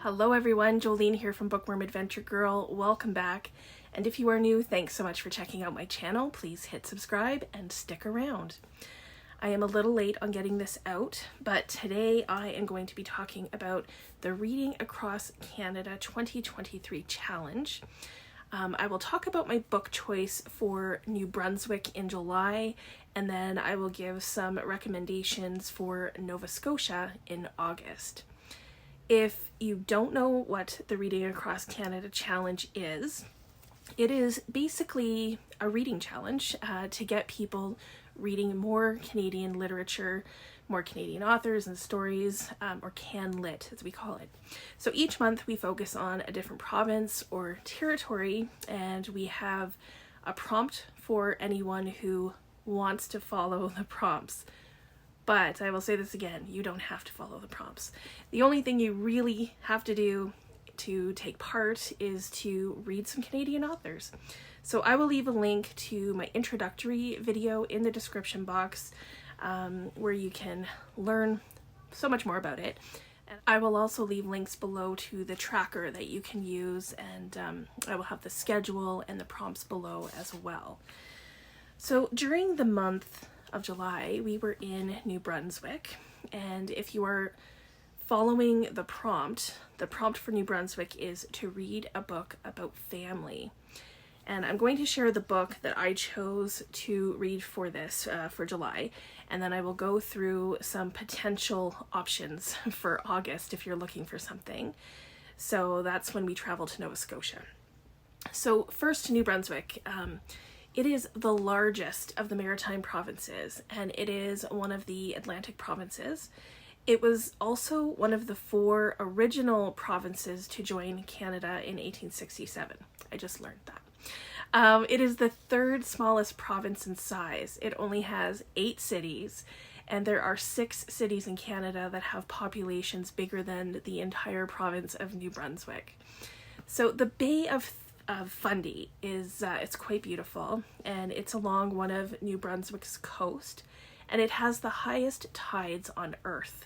Hello everyone, Jolene here from Bookworm Adventure Girl. Welcome back. And if you are new, thanks so much for checking out my channel. Please hit subscribe and stick around. I am a little late on getting this out, but today I am going to be talking about the Reading Across Canada 2023 Challenge. I will talk about my book choice for New Brunswick in July, and then I will give some recommendations for Nova Scotia in August. If you don't know what the Reading Across Canada Challenge is, it is basically a reading challenge to get people reading more Canadian literature, more Canadian authors and stories, or CanLit as we call it. So each month we focus on a different province or territory, and we have a prompt for anyone who wants to follow the prompts. But I will say this again, you don't have to follow the prompts. The only thing you really have to do to take part is to read some Canadian authors. So I will leave a link to my introductory video in the description box where you can learn so much more about it. And I will also leave links below to the tracker that you can use, and I will have the schedule and the prompts below as well. So during the month of July, we were in New Brunswick, and if you are following the prompt for New Brunswick is to read a book about family. And I'm going to share the book that I chose to read for this, for July, and then I will go through some potential options for August if you're looking for something. So that's when we travel to Nova Scotia. So first, New Brunswick. It is the largest of the Maritime provinces, and it is one of the Atlantic provinces. It was also one of the 4 original provinces to join Canada in 1867. I just learned that. It is the 3rd smallest province in size. It only has 8 cities, and there are 6 cities in Canada that have populations bigger than the entire province of New Brunswick. So the Bay of Fundy is it's quite beautiful, and it's along one of New Brunswick's coast, and it has the highest tides on Earth.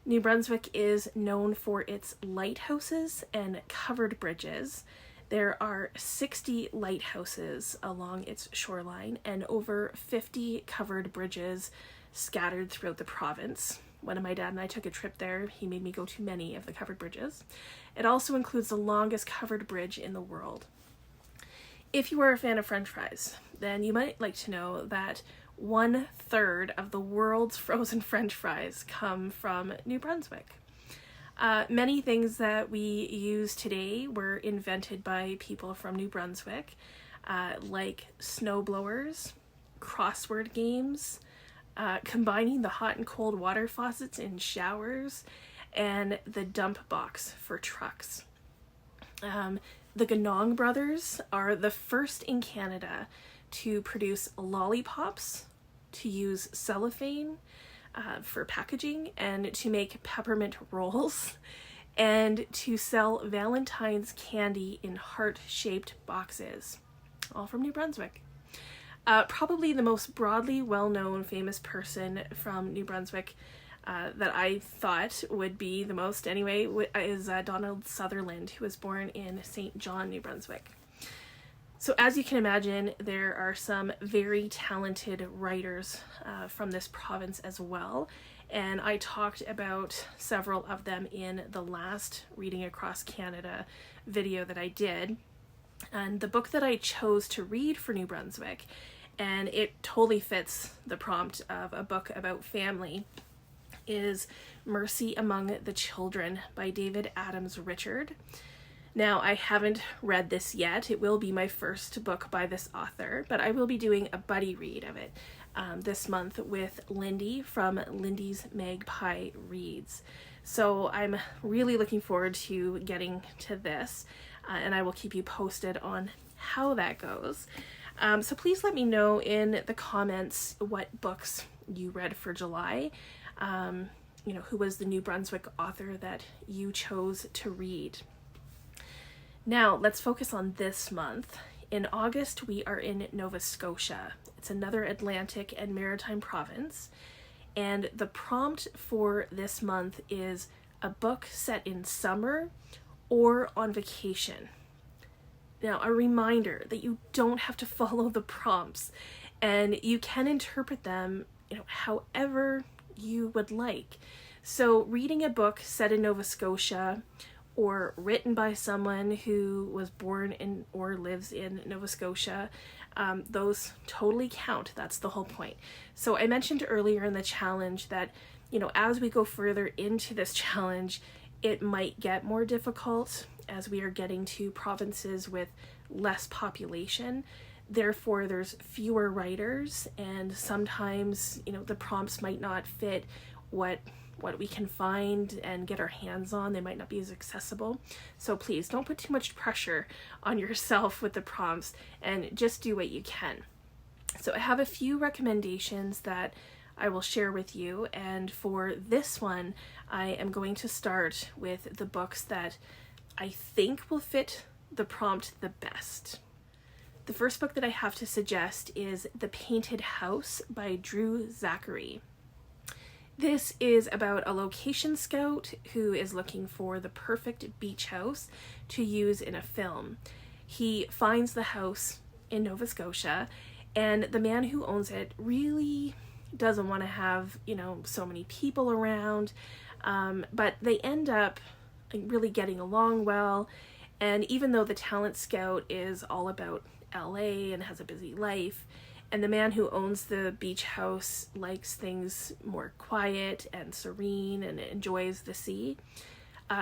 New Brunswick is known for its lighthouses and covered bridges. There are 60 lighthouses along its shoreline and over 50 covered bridges scattered throughout the province. When my dad and I took a trip there, he made me go to many of the covered bridges. It also includes the longest covered bridge in the world. If you are a fan of French fries, then you might like to know that 1/3 of the world's frozen French fries come from New Brunswick. Many things that we use today were invented by people from New Brunswick, like snowblowers, crossword games, combining the hot and cold water faucets in showers, and the dump box for trucks. The Ganong brothers are the first in Canada to produce lollipops, to use cellophane for packaging, and to make peppermint rolls, and to sell Valentine's candy in heart-shaped boxes, all from New Brunswick. Probably the most broadly well-known famous person from New Brunswick that I thought would be the most anyway is Donald Sutherland, who was born in St. John, New Brunswick. So as you can imagine, there are some very talented writers from this province as well, and I talked about several of them in the last Reading Across Canada video that I did. And the book that I chose to read for New Brunswick, and it totally fits the prompt of a book about family, is Mercy Among the Children by David Adams Richard. Now, I haven't read this yet. It will be my first book by this author, but I will be doing a buddy read of it this month with Lindy from Lindy's Magpie Reads. So I'm really looking forward to getting to this, and I will keep you posted on how that goes. So please let me know in the comments what books you read for July. Who was the New Brunswick author that you chose to read. Now, let's focus on this month. In August, we are in Nova Scotia. It's another Atlantic and Maritime province, and the prompt for this month is a book set in summer, or on vacation. Now, a reminder that you don't have to follow the prompts, and you can interpret them, however you would like. So reading a book set in Nova Scotia or written by someone who was born in or lives in Nova Scotia, those totally count. That's the whole point. So I mentioned earlier in the challenge that, as we go further into this challenge, it might get more difficult as we are getting to provinces with less population. Therefore, there's fewer writers, and sometimes, the prompts might not fit what we can find and get our hands on. They might not be as accessible. So please don't put too much pressure on yourself with the prompts, and just do what you can. So I have a few recommendations that I will share with you, and for this one, I am going to start with the books that I think will fit the prompt the best. The first book that I have to suggest is The Painted House by Drew Zachary. This is about a location scout who is looking for the perfect beach house to use in a film. He finds the house in Nova Scotia, and the man who owns it really doesn't want to have, so many people around, but they end up really getting along well. And even though the talent scout is all about LA and has a busy life, and the man who owns the beach house likes things more quiet and serene and enjoys the sea,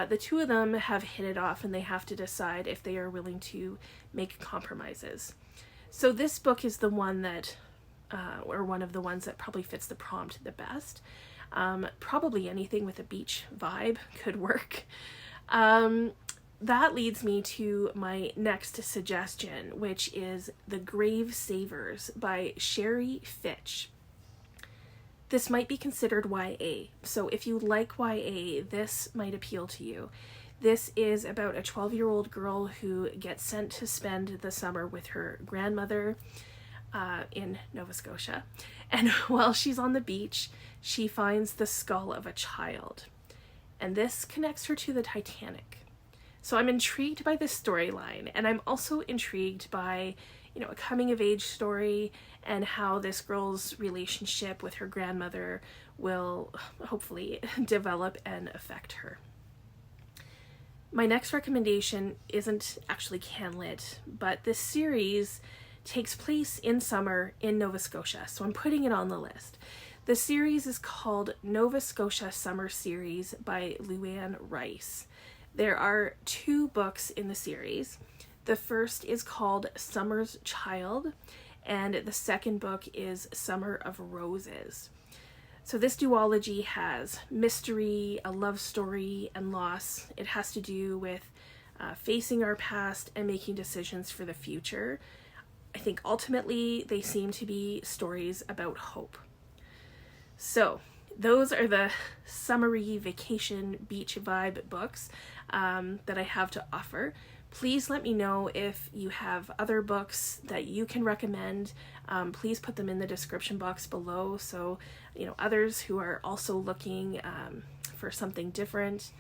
the two of them have hit it off, and they have to decide if they are willing to make compromises. So this book is the one that, or one of the ones that probably fits the prompt the best. Probably anything with a beach vibe could work. That leads me to my next suggestion, which is The Grave Savers by Sherry Fitch. This might be considered YA, so if you like YA, this might appeal to you. This is about a 12-year-old girl who gets sent to spend the summer with her grandmother in Nova Scotia. And while she's on the beach, she finds the skull of a child. And this connects her to the Titanic. So I'm intrigued by this storyline, and I'm also intrigued by, a coming-of-age story and how this girl's relationship with her grandmother will hopefully develop and affect her. My next recommendation isn't actually CanLit, but this series takes place in summer in Nova Scotia, so I'm putting it on the list. The series is called Nova Scotia Summer Series by Luann Rice. There are 2 books in the series. The first is called Summer's Child, and the second book is Summer of Roses. So this duology has mystery, a love story, and loss. It has to do with facing our past and making decisions for the future. I think ultimately they seem to be stories about hope. So those are the summery vacation beach vibe books that I have to offer. Please let me know if you have other books that you can recommend. Please put them in the description box below, so others who are also looking for something different,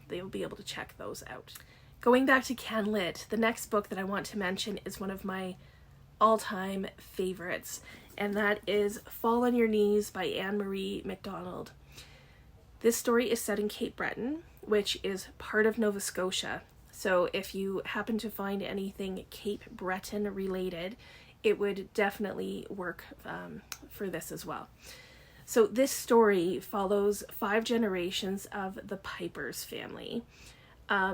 they'll be able to check those out. Going back to CanLit, the next book that I want to mention is one of my all-time favorites, and that is Fall on Your Knees by Anne-Marie MacDonald. This story is set in Cape Breton, which is part of Nova Scotia. So if you happen to find anything Cape Breton related, it would definitely work for this as well. So this story follows 5 generations of the Piper's family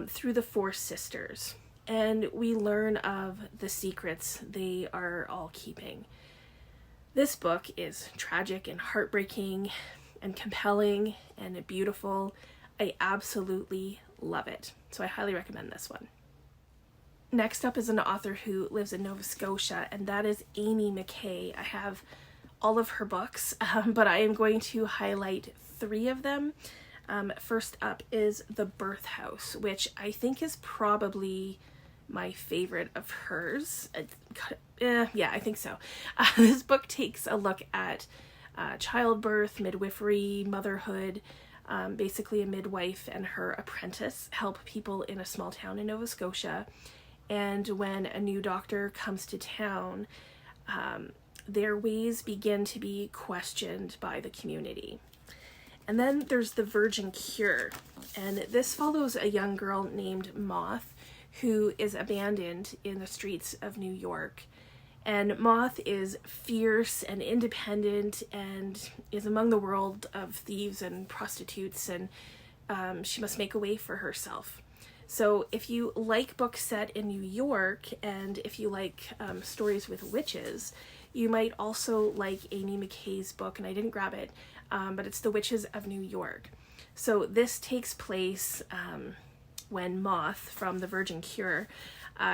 through the 4 sisters. And we learn of the secrets they are all keeping. This book is tragic and heartbreaking and compelling and beautiful. I absolutely love it. So I highly recommend this one. Next up is an author who lives in Nova Scotia, and that is Amy McKay. I have all of her books, but I am going to highlight 3 of them. First up is The Birth House, which I think is probably my favorite of hers. Yeah, I think so. This book takes a look at childbirth, midwifery, motherhood, Basically, a midwife and her apprentice help people in a small town in Nova Scotia. And when a new doctor comes to town, their ways begin to be questioned by the community. And then there's the Virgin Cure. And this follows a young girl named Moth who is abandoned in the streets of New York. And Moth is fierce and independent and is among the world of thieves and prostitutes, and she must make a way for herself. So if you like books set in New York, and if you like stories with witches, you might also like Amy McKay's book, and I didn't grab it, but it's The Witches of New York. So this takes place when Moth from the Virgin Cure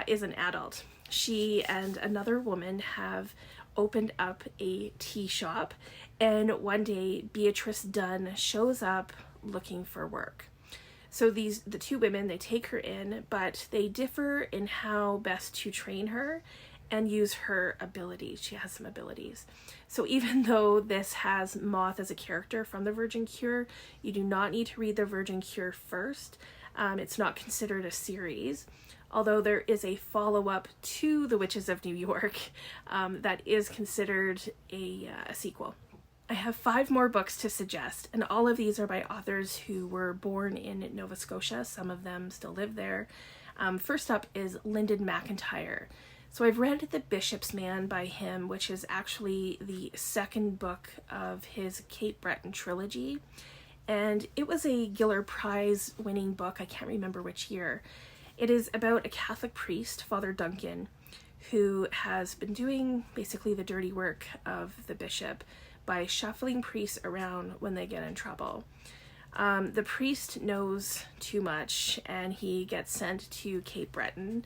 is an adult. She and another woman have opened up a tea shop, and one day Beatrice Dunn shows up looking for work. So the two women, they take her in, but they differ in how best to train her and use her abilities. She has some abilities. So even though this has Moth as a character from the Virgin Cure, you do not need to read the Virgin Cure first. It's not considered a series, although there is a follow-up to The Witches of New York that is considered a sequel. I have 5 more books to suggest, and all of these are by authors who were born in Nova Scotia. Some of them still live there. First up is Lyndon McIntyre. So I've read The Bishop's Man by him, which is actually the second book of his Cape Breton trilogy. And it was a Giller Prize winning book. I can't remember which year. It is about a Catholic priest, Father Duncan, who has been doing basically the dirty work of the bishop by shuffling priests around when they get in trouble. The priest knows too much, and he gets sent to Cape Breton,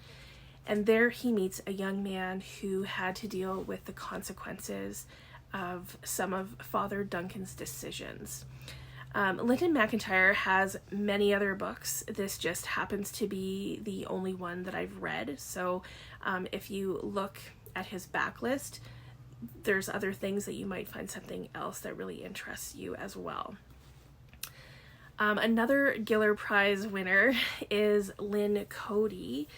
and there he meets a young man who had to deal with the consequences of some of Father Duncan's decisions. Lyndon McIntyre has many other books. This just happens to be the only one that I've read. So if you look at his backlist, there's other things that you might find something else that really interests you as well. Another Giller Prize winner is Lynn Cody,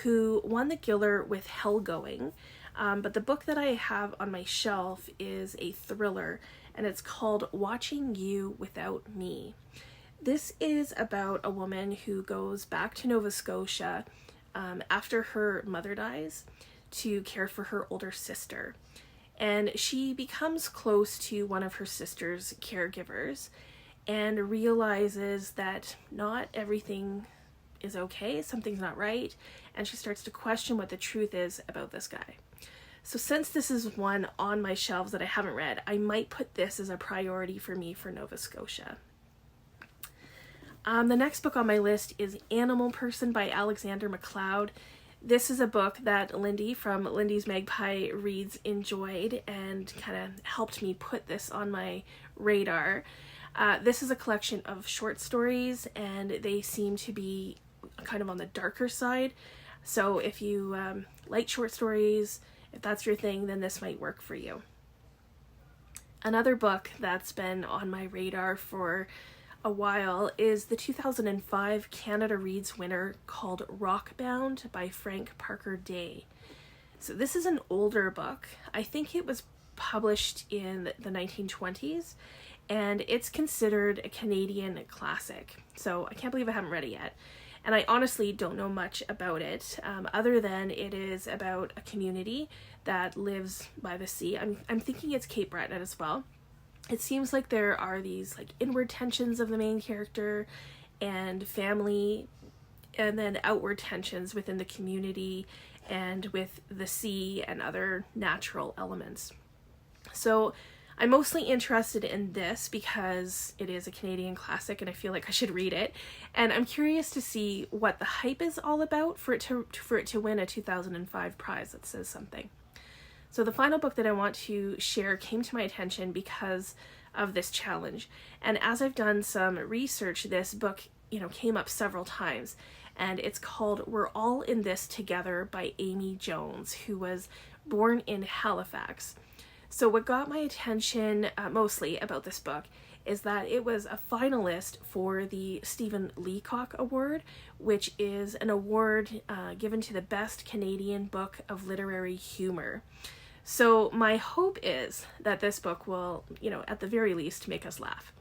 who won the Giller with Hellgoing. But the book that I have on my shelf is a thriller, and it's called Watching You Without Me. This is about a woman who goes back to Nova Scotia after her mother dies to care for her older sister. And she becomes close to one of her sister's caregivers and realizes that not everything is okay, something's not right, and she starts to question what the truth is about this guy. So since this is one on my shelves that I haven't read, I might put this as a priority for me for Nova Scotia. The next book on my list is Animal Person by Alexander MacLeod. This is a book that Lindy from Lindy's Magpie Reads enjoyed and kind of helped me put this on my radar. This is a collection of short stories, and they seem to be kind of on the darker side. So if you like short stories, if that's your thing, then this might work for you. Another book that's been on my radar for a while is the 2005 Canada Reads winner called Rockbound by Frank Parker Day. So this is an older book. I think it was published in the 1920s, and it's considered a Canadian classic. So I can't believe I haven't read it yet. And I honestly don't know much about it, other than it is about a community that lives by the sea. I'm thinking it's Cape Breton as well. It seems like there are these like inward tensions of the main character and family, and then outward tensions within the community and with the sea and other natural elements. So I'm mostly interested in this because it is a Canadian classic and I feel like I should read it. And I'm curious to see what the hype is all about for it to win a 2005 prize that says something. So the final book that I want to share came to my attention because of this challenge. And as I've done some research, this book, came up several times. And it's called We're All in This Together by Amy Jones, who was born in Halifax. So what got my attention mostly about this book is that it was a finalist for the Stephen Leacock Award, which is an award given to the best Canadian book of literary humor. So my hope is that this book will, at the very least, make us laugh.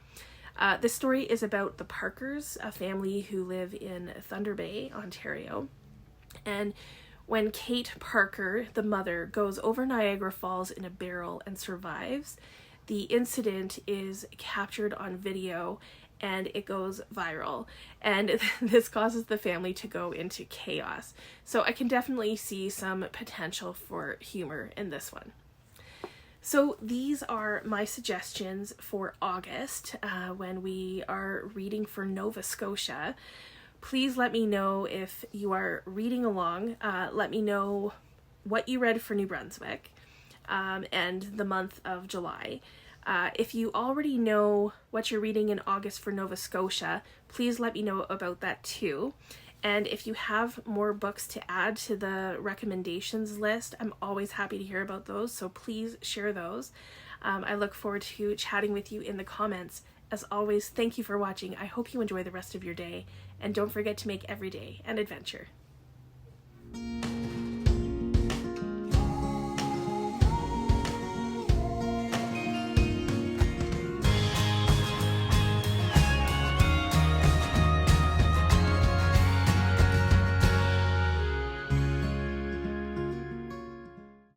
This story is about the Parkers, a family who live in Thunder Bay, Ontario. And when Kate Parker, the mother, goes over Niagara Falls in a barrel and survives, the incident is captured on video and it goes viral. And this causes the family to go into chaos. So I can definitely see some potential for humor in this one. So these are my suggestions for August when we are reading for Nova Scotia. Please let me know if you are reading along. Let me know what you read for New Brunswick and the month of July. If you already know what you're reading in August for Nova Scotia, please let me know about that too. And if you have more books to add to the recommendations list, I'm always happy to hear about those, so please share those. I look forward to chatting with you in the comments. As always, thank you for watching. I hope you enjoy the rest of your day, and don't forget to make every day an adventure.